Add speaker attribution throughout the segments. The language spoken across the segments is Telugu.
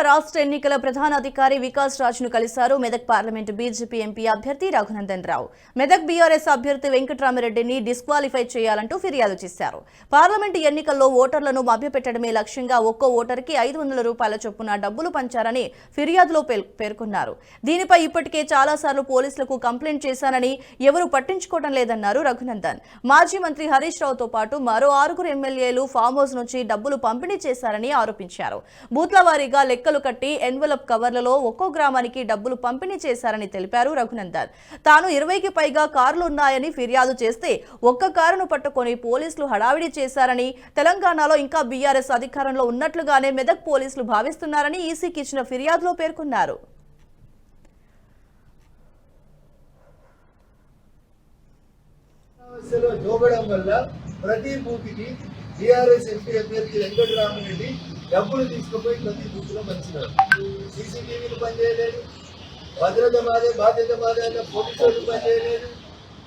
Speaker 1: రాష్ట్ర ఎన్నికల ప్రధాన అధికారి వికాస్ రాజ్ను కలిశారు మెదక్ పార్లమెంటు బీజేపీ ఎంపీ అభ్యర్థి రఘునందన్ రావు. మెదక్ బీఆర్ఎస్ అభ్యర్థి వెంకట్రామిరెడ్డిని డిస్క్వాలిఫై చేయాలంటూ ఫిర్యాదు చేశారు. పార్లమెంటు ఎన్నికల్లో ఓటర్లను మభ్యపెట్టడమే లక్ష్యంగా ఒక్కో ఓటర్కి 500 రూపాయల చొప్పున డబ్బులు పంచారని ఫిర్యాదులో పేర్కొన్నారు. దీనిపై ఇప్పటికే చాలాసార్లు పోలీసులకు కంప్లైంట్ చేశానని ఎవరూ పట్టించుకోవడం లేదన్నారు రఘునందన్. మాజీ మంత్రి హరీష్ రావుతో పాటు మరో 6 ఎమ్మెల్యేలు ఫామ్ హౌస్ నుంచి డబ్బులు పంపిణీ చేశారని ఆరోపించారు. బూత్ల వారీగా లెక్కలు కట్టి ఎన్వలప్ కవర్లలో ఒక్కో గ్రామానికి డబ్బులు పంపిణీ చేశారని తెలిపారు రఘునందన్. తాను 20కి పైగా కార్లు ఉన్నాయని ఫిర్యాదు చేస్తే ఒక్క కారును పట్టుకొని పోలీసులు హడావిడి చేశారని, తెలంగాణలో ఇంకా బీఆర్ఎస్ అధికారంలో ఉన్నట్లుగానే మెదక్ పోలీసులు భావిస్తున్నారని ఈసీకి ఇచ్చిన ఫిర్యాదులో పేర్కొన్నారు.
Speaker 2: ప్రతి బూత్కి టీఆర్ఎస్ ఎంపీ అభ్యర్థి వెంకటరామిరెడ్డి డబ్బులు తీసుకుపోయి ప్రతి బూత్లో పంచినారు. సీసీటీవీలు పనిచేయలేదు, భద్రత మాదే బాధ్యత మాదే అన్న పోలీసులు పనిచేయలేదు,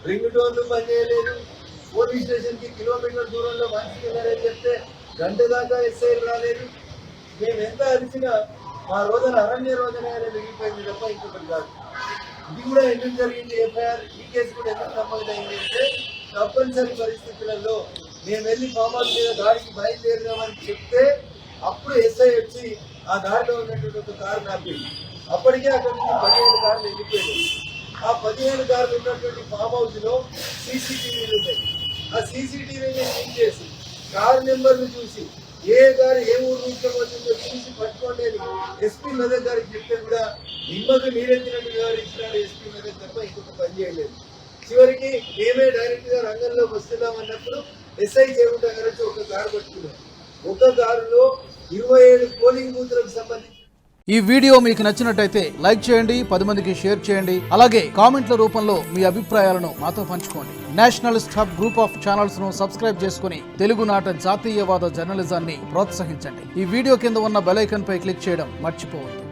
Speaker 2: రింగ్ టోన్లు పనిచేయలేదు, పోలీస్ స్టేషన్కి కిలోమీటర్ దూరంలో మనిషికి వెళ్ళారని చెప్తే గంట దాకా ఎస్ఐలు రాలేదు. మేము ఎంత అరిచినా మా రోజున అరణ్య రోజున మిగిలిపోయింది తప్ప ఇంకొకటి కాదు. ఇది కూడా ఎందుకు జరిగింది, ఎఫ్ఐఆర్ ఈ కేసు కూడా ఎందుకు నమోదైంది అంటే తప్పనిసరి పరిస్థితులలో మేము వెళ్ళి ఫామ్ హౌస్ మీద దాడికి బయలుదేరినామని చెప్తే అప్పుడు ఎస్ఐ వచ్చి ఆ దారిలో ఉన్నటువంటి ఒక కారు నాపింది. అప్పటికే అక్కడ నుంచి 15 కార్లు వెళ్ళిపోయాయి. ఆ 15 కార్లు ఉన్నటువంటి ఫామ్ హౌస్ లో సీసీటీవీలు ఉన్నాయి. ఆ సీసీటీవీని చెక్ చేసి కారు నెంబర్లు చూసి ఏ గారు ఏ ఊరు నుంచి వచ్చిందో చూసి పట్టుకోండి అని ఎస్పీ మెదక్ గారికి చెప్తే కూడా నిమ్మకు నీరెత్తినట్టు వ్యవహరించినాడు ఎస్పీ మెదక్ తప్ప ఇంకొక పని చేయలేదు. చివరికి మేమే డైరెక్ట్ గా రంగంలోకి వస్తున్నాం అన్నప్పుడు ఎస్ఐ చేరుకుంటా గారు ఒక కారు పట్టుకున్నాం. ఒక కారులో 27 పోలింగ్ బూత్లకు సంబంధించి.
Speaker 3: ఈ వీడియో మీకు నచ్చినట్టయితే లైక్ చేయండి, 10 మందికి షేర్ చేయండి. అలాగే కామెంట్ల రూపంలో మీ అభిప్రాయాలను మాతో పంచుకోండి. Nationalist hub group of channels ను సబ్స్క్రైబ్ చేసుకుని తెలుగునాట జాతీయవాద జర్నలిజాన్ని ప్రోత్సహించండి. ఈ వీడియో కింద ఉన్న బెల్ ఐకాన్ పై క్లిక్ చేయడం మర్చిపోవద్దు.